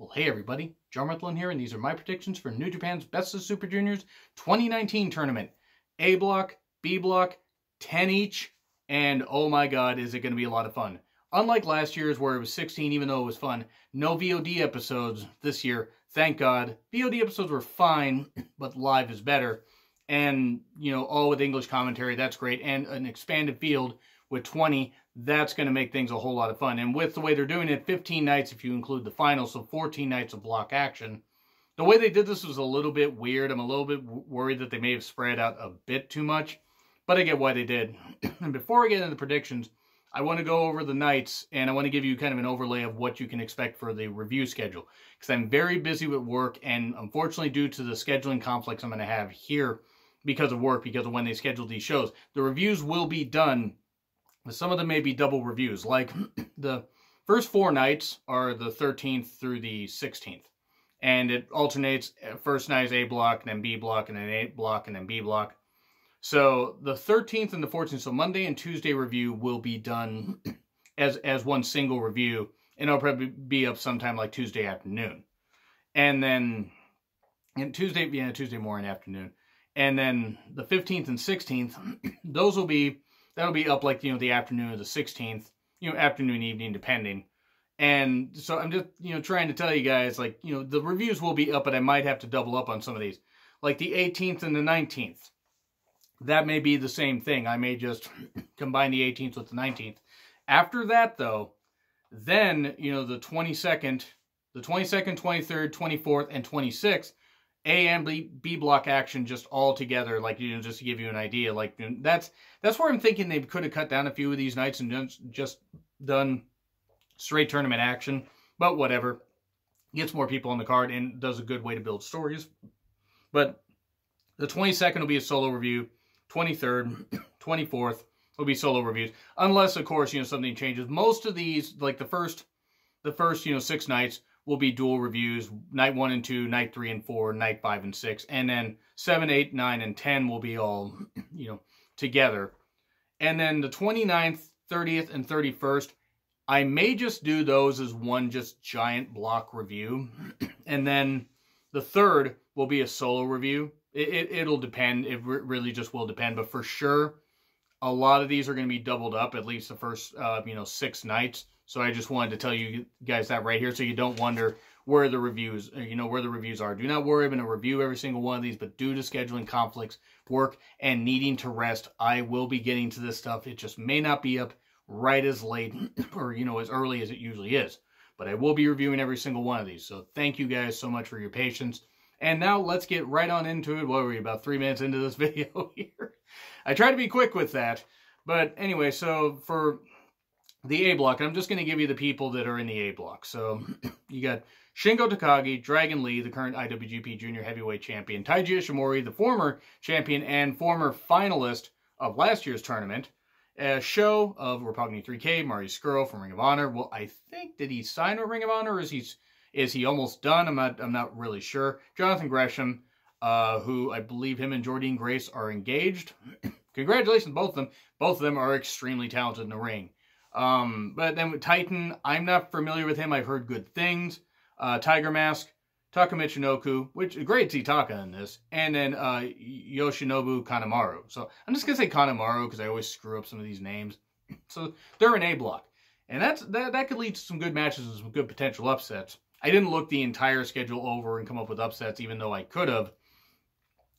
Well, hey everybody, John Rethlin here, and these are my predictions for New Japan's Best of Super Juniors 2019 tournament. A block, B block, 10 each, and oh my god, is it going to be a lot of fun. Unlike last year's where it was 16, even though it was fun, no VOD episodes this year, thank god. VOD episodes were fine, but live is better. And, you know, all with English commentary, that's great. And an expanded field with 20, that's going to make things a whole lot of fun. And with the way they're doing it, 15 nights if you include the finals, so 14 nights of block action. The way they did this was a little bit weird. I'm a little bit worried that they may have spread out a bit too much, but I get why they did. And before I get into the predictions, I want to go over the nights, and I want to give you kind of an overlay of what you can expect for the review schedule. Because I'm very busy with work, and unfortunately due to the scheduling conflicts I'm going to have here because of work, because of when they schedule these shows, the reviews will be done. Some of them may be double reviews. Like the first 4 nights are the 13th through the 16th. And it alternates. First night is A block, then B block, and then A block, and then B block. So the 13th and the 14th, so Monday and Tuesday review will be done as one single review. And it'll probably be up sometime like Tuesday afternoon. And then Tuesday morning, afternoon. And then the 15th and 16th, that'll be up like, the afternoon of the 16th, afternoon, evening, depending. And so I'm just, trying to tell you guys, like, the reviews will be up, but I might have to double up on some of these. Like the 18th and the 19th. That may be the same thing. I may just combine the 18th with the 19th. After that, though, then, the 22nd, 23rd, 24th, and 26th, A and B block action just all together, like, just to give you an idea. Like, that's where I'm thinking they could have cut down a few of these nights and just done straight tournament action. But whatever. Gets more people on the card and does a good way to build stories. But the 22nd will be a solo review. 23rd, 24th will be solo reviews. Unless, of course, something changes. Most of these, like the first 6 nights, will be dual reviews. Night 1 and 2, night 3 and 4, night 5 and 6. And then 7, 8, 9, and 10 will be all, together. And then the 29th, 30th, and 31st, I may just do those as one just giant block review. And then the 3rd will be a solo review. It'll depend. It really just will depend. But for sure, a lot of these are going to be doubled up, at least the first, 6 nights. So I just wanted to tell you guys that right here, so you don't wonder where the reviews, where the reviews are. Do not worry, I'm going to review every single one of these, but due to scheduling conflicts, work, and needing to rest, I will be getting to this stuff. It just may not be up right as late or, as early as it usually is. But I will be reviewing every single one of these. So thank you guys so much for your patience. And now let's get right on into it. What were we, about 3 minutes into this video here? I tried to be quick with that. But anyway, so for the A block, I'm just going to give you the people that are in the A block. So you got Shingo Takagi, Dragon Lee, the current IWGP Junior Heavyweight Champion, Taiji Ishimori, the former champion and former finalist of last year's tournament, Sho of Roppongi 3K, Mari Skrull from Ring of Honor. Well, I think, did he sign with Ring of Honor, or is he almost done? I'm not really sure. Jonathan Gresham, who I believe him and Jordynne Grace are engaged. Congratulations, both of them. Both of them are extremely talented in the ring. But then with Titan, I'm not familiar with him. I've heard good things. Tiger Mask, Taka Michinoku, which is great to see Taka in this. And then Yoshinobu Kanemaru. So I'm just going to say Kanemaru because I always screw up some of these names. So they're in A block. And that could lead to some good matches and some good potential upsets. I didn't look the entire schedule over and come up with upsets, even though I could have.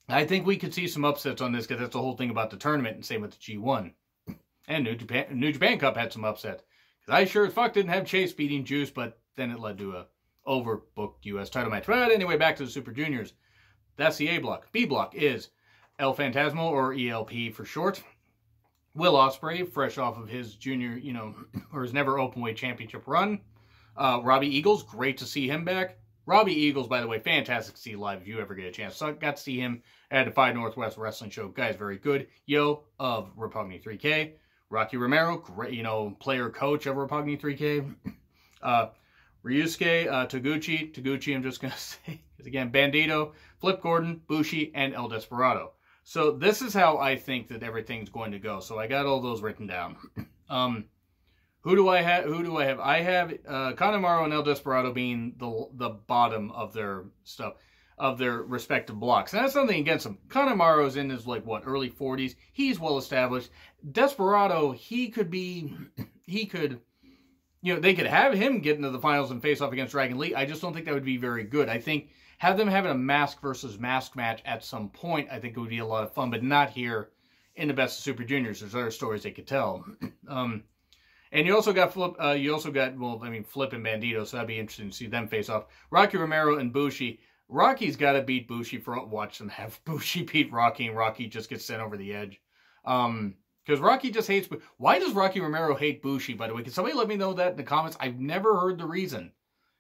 I think we could see some upsets on this because that's the whole thing about the tournament, and same with the G1. And New Japan Cup had some upsets. Because I sure as fuck didn't have Chase beating Juice, but then it led to a overbooked U.S. title match. But anyway, back to the Super Juniors. That's the A block. B block is El Phantasmo, or ELP for short. Will Ospreay, fresh off of his junior, or his never openweight championship run. Robbie Eagles, great to see him back. Robbie Eagles, by the way, fantastic to see live if you ever get a chance. So I got to see him at the Five Northwest Wrestling Show. Guy's very good. Yo of Roppongi 3K. Rocky Romero, great, player coach of Roppongi 3K. Ryusuke Taguchi, I'm just going to say, because again, Bandito, Flip Gordon, Bushi, and El Desperado. So this is how I think that everything's going to go. So I got all those written down. Who do I have? I have Connemara and El Desperado being the bottom of their stuff, of their respective blocks. And that's nothing against him. Connemara's in his, like, what, early 40s. He's well established. Desperado, he could, you know, they could have him get into the finals and face off against Dragon Lee. I just don't think that would be very good. I think have them having a mask versus mask match at some point, I think it would be a lot of fun, but not here in the Best of Super Juniors. There's other stories they could tell. And you also got Flip, well, I mean, Flip and Bandito, so that'd be interesting to see them face off. Rocky Romero and Bushi. Rocky's got to beat Bushi watch them have Bushi beat Rocky, and Rocky just gets sent over the edge. Because Rocky just hates, why does Rocky Romero hate Bushi, by the way? Can somebody let me know that in the comments? I've never heard the reason.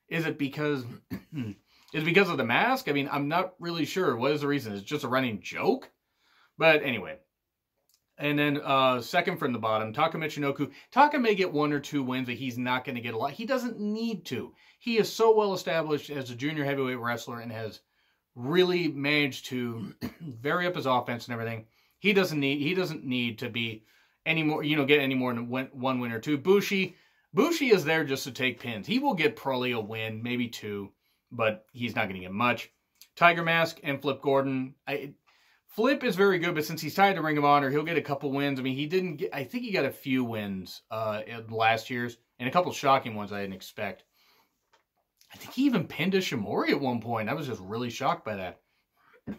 Is it because, is it because of the mask? I mean, I'm not really sure. What is the reason? Is it just a running joke? But anyway. And then second from the bottom, Taka Michinoku. Taka may get 1 or 2 wins, but he's not going to get a lot. He doesn't need to. He is so well established as a junior heavyweight wrestler and has really managed to vary up his offense and everything. He doesn't need to be any more, you know, get any more than 1 win or 2. Bushi is there just to take pins. He will get probably a win, maybe 2, but he's not going to get much. Tiger Mask and Flip Gordon. Flip is very good, but since he's tied to Ring of Honor, he'll get a couple wins. I mean, he didn't get, I think he got a few wins in last year's, and a couple shocking ones I didn't expect. I think he even pinned Ishimori at one point. I was just really shocked by that.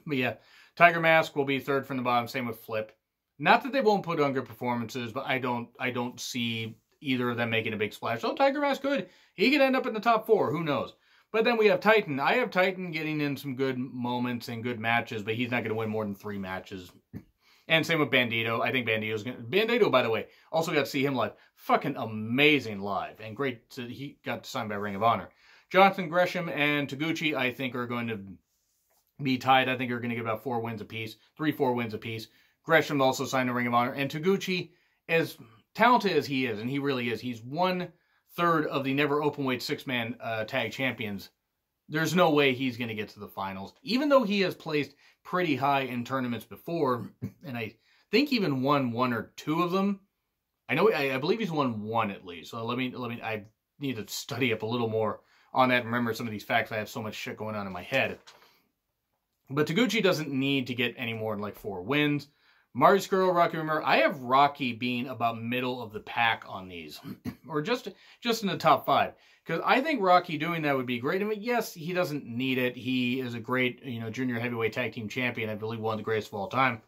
But yeah, Tiger Mask will be third from the bottom, same with Flip. Not that they won't put on good performances, but I don't see either of them making a big splash. Oh, Tiger Mask could. He could end up in the top 4. Who knows? But then we have Titan. I have Titan getting in some good moments and good matches, but he's not going to win more than 3 matches. And same with Bandito. I think Bandito, by the way, also got to see him live. Fucking amazing live. And great. He got signed by Ring of Honor. Jonathan Gresham and Taguchi, I think, are going to be tied. I think they're going to get about 4 wins apiece. 3-4 wins apiece. Gresham also signed to Ring of Honor. And Taguchi, as talented as he is, and he really is, he's 1/3 of the never openweight 6-man tag champions. There's no way he's going to get to the finals, even though he has placed pretty high in tournaments before, and I think even won 1 or 2 of them. I believe he's won 1 at least. So I need to study up a little more on that and remember some of these facts. I have so much shit going on in my head. But Taguchi doesn't need to get any more than like 4 wins. Marty Scurll, Rocky Romero. I have Rocky being about middle of the pack on these. Or just in the top 5. Because I think Rocky doing that would be great. I mean, yes, he doesn't need it. He is a great, junior heavyweight tag team champion. I believe one of the greatest of all time.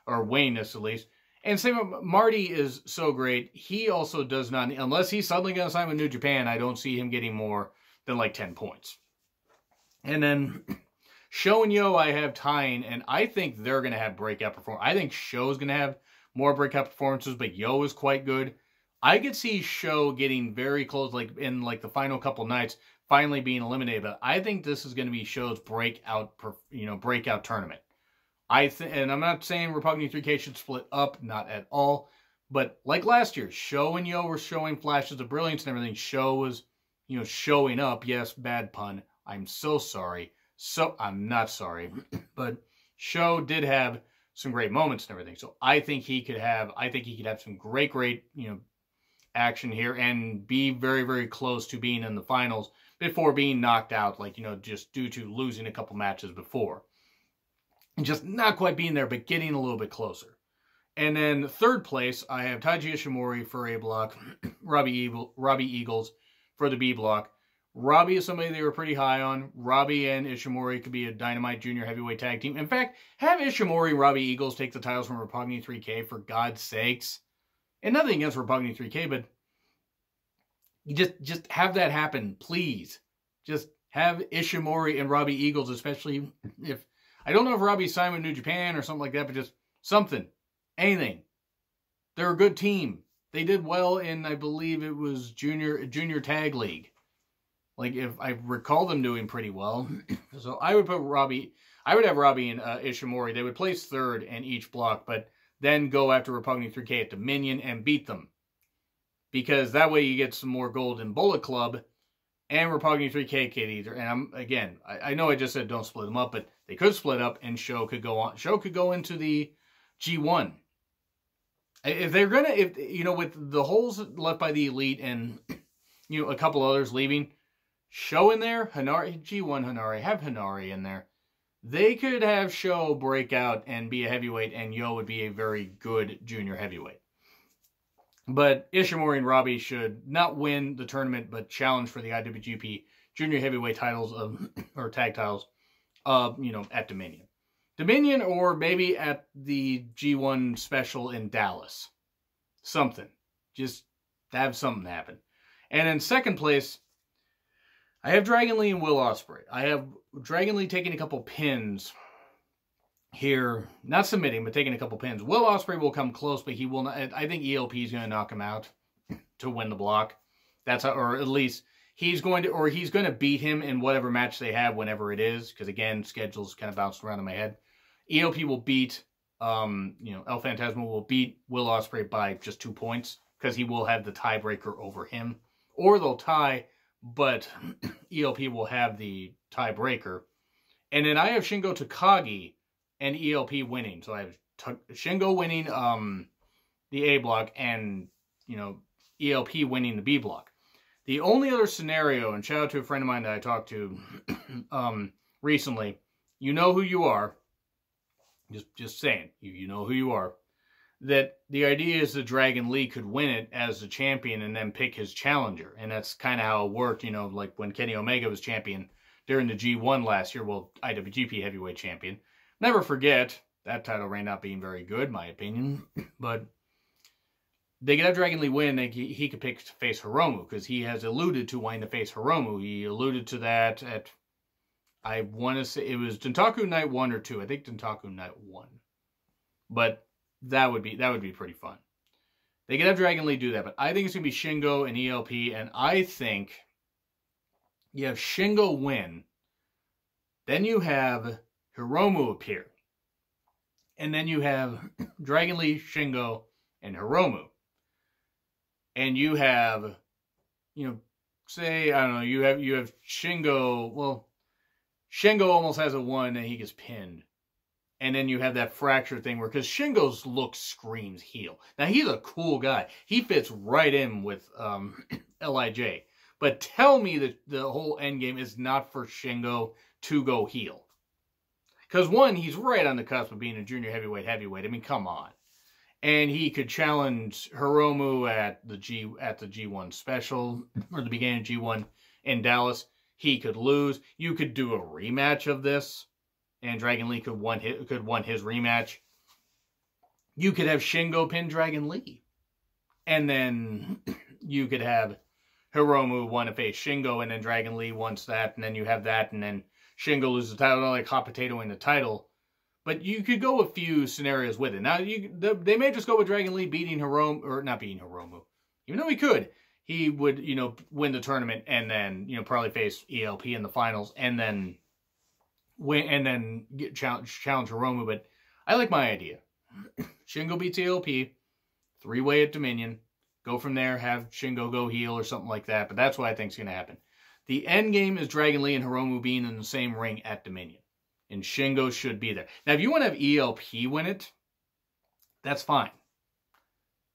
Or Wayne-ness, at least. And same with Marty is so great. He also does not, unless he's suddenly going to sign with New Japan, I don't see him getting more than like 10 points. And then Sho and Yo I have tying, and I think they're going to have breakout performances. I think Sho's going to have more breakout performances, but Yo is quite good. I could see Sho getting very close, like in like the final couple nights, finally being eliminated. But I think this is going to be Sho's breakout tournament. And I'm not saying Republic 3K should split up, not at all. But like last year, Sho and Yo were showing flashes of brilliance and everything. Sho was, showing up. Yes, bad pun. I'm so sorry. I'm not sorry. But Sho did have some great moments and everything. So I think he could have some great, action here and be very, very close to being in the finals before being knocked out, just due to losing a couple matches before. And just not quite being there, but getting a little bit closer. And then third place, I have Taiji Ishimori for A block, Robbie Eagles for the B block. Robbie is somebody they were pretty high on. Robbie and Ishimori could be a dynamite junior heavyweight tag team. In fact, have Ishimori and Robbie Eagles take the titles from Rapogni 3K, for God's sakes. And nothing against Rapogni 3K, but you just have that happen, please. Just have Ishimori and Robbie Eagles, especially if, I don't know if Robbie's signed with New Japan or something like that, but just something. Anything. They're a good team. They did well in, I believe it was Junior Tag League. Like, if I recall them doing pretty well. So I would have Robbie and Ishimori. They would place third in each block, but then go after Rapogni 3K at Dominion and beat them. Because that way you get some more gold in Bullet Club, and Rapogni 3K could either. And I know I just said don't split them up, but they could split up and Sho could go on. Sho could go into the G1. If they're gonna, if you know, with the holes left by the Elite and a couple others leaving, Show in there, Hanari, G1 Hanari, have Hanari in there. They could have Show break out and be a heavyweight, and Yo would be a very good junior heavyweight. But Ishimori and Robbie should not win the tournament, but challenge for the IWGP junior heavyweight titles or tag titles, at Dominion. Dominion, or maybe at the G1 special in Dallas. Something. Just have something happen. And in second place, I have Dragon Lee and Will Ospreay. I have Dragon Lee taking a couple pins here. Not submitting, but taking a couple pins. Will Ospreay will come close, but he will not. I think ELP is going to knock him out to win the block. That's how, or at least he's going to beat him in whatever match they have, whenever it is. Because again, schedules kind of bounced around in my head. ELP will beat, El Phantasmo will beat Will Ospreay by just 2 points, because he will have the tiebreaker over him. Or they'll tie, but ELP will have the tiebreaker. And then I have Shingo Takagi and ELP winning. So I have Shingo winning the A block and, ELP winning the B block. The only other scenario, and shout out to a friend of mine that I talked to recently, you know who you are. Just saying, you know who you are. That the idea is that Dragon Lee could win it as the champion and then pick his challenger. And that's kind of how it worked, like when Kenny Omega was champion during the G1 last year, IWGP heavyweight champion. Never forget, that title reign not being very good, my opinion. But they could have Dragon Lee win, he could pick to face Hiromu, because he has alluded to wanting to face Hiromu. He alluded to that at, I want to say, it was Dontaku Night 1 or 2. I think Dontaku Night 1. But that would be pretty fun. They could have Dragon Lee do that, but I think it's going to be Shingo and ELP, and I think you have Shingo win, then you have Hiromu appear, and then you have Dragon Lee, Shingo, and Hiromu. And you have, say, I don't know, you have Shingo, well, Shingo almost has a 1 and he gets pinned. And then you have that fracture thing where, because Shingo's look screams heel. Now, he's a cool guy. He fits right in with LIJ. But tell me that the whole endgame is not for Shingo to go heel. Because, one, he's right on the cusp of being a junior heavyweight. I mean, come on. And he could challenge Hiromu at the G1 special, or the beginning of G1 in Dallas. He could lose. You could do a rematch of this, and Dragon Lee could won his rematch. You could have Shingo pin Dragon Lee, and then you could have Hiromu want to face Shingo, and then Dragon Lee wants that, and then you have that, and then Shingo loses the title, not like hot potatoing the title. But you could go a few scenarios with it. Now, they may just go with Dragon Lee beating Hiromu, or not beating Hiromu, even though he could. He would, win the tournament and then, probably face ELP in the finals and then win and then challenge Hiromu. But I like my idea. Shingo beats ELP, 3-way at Dominion. Go from there, have Shingo go heel or something like that. But that's what I think is going to happen. The end game is Dragon Lee and Hiromu being in the same ring at Dominion. And Shingo should be there. Now, if you want to have ELP win it, that's fine.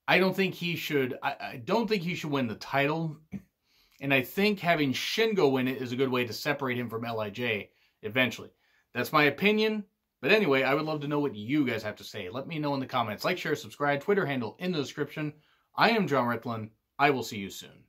I don't think he should. I don't think he should win the title, and I think having Shingo win it is a good way to separate him from LIJ eventually. That's my opinion. But anyway, I would love to know what you guys have to say. Let me know in the comments. Like, share, subscribe. Twitter handle in the description. I am John Ritlin. I will see you soon.